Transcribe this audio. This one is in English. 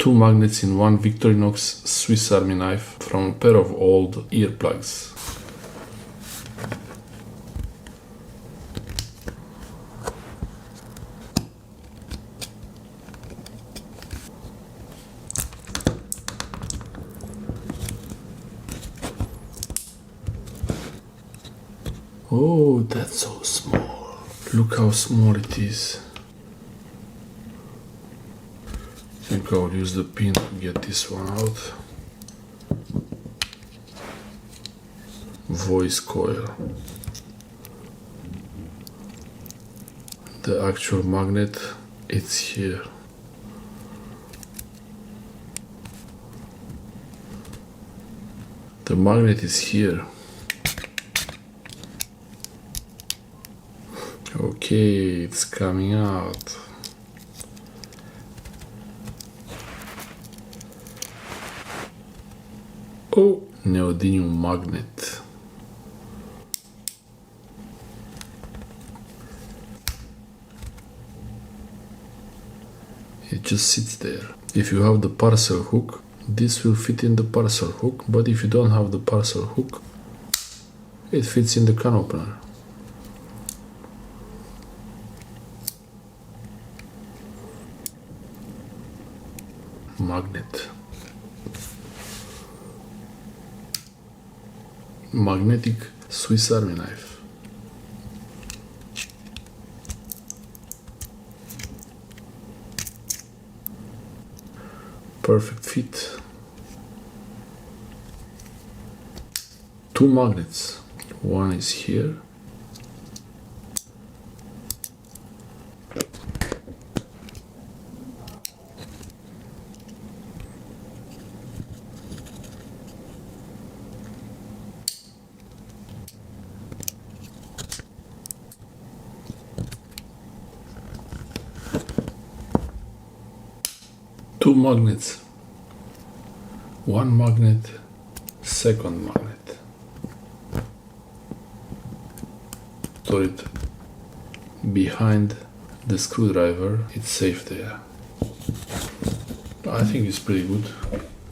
2 magnets in one Victorinox Swiss Army Knife from a pair of old earplugs. Oh, that's so small. Look how small it is. I think I'll use the pin to get this one out. Voice coil. The actual magnet, it's here. The magnet is here. Okay, it's coming out. Oh, neodymium magnet. It just sits there. If you have the parcel hook, this will fit in the parcel hook, but if you don't have the parcel hook, it fits in the can opener. Magnet. Magnetic Swiss Army Knife. Perfect fit. 2 magnets. One is here. Two magnets. One magnet, second magnet. Store it behind the screwdriver. It's safe there. I think it's pretty good.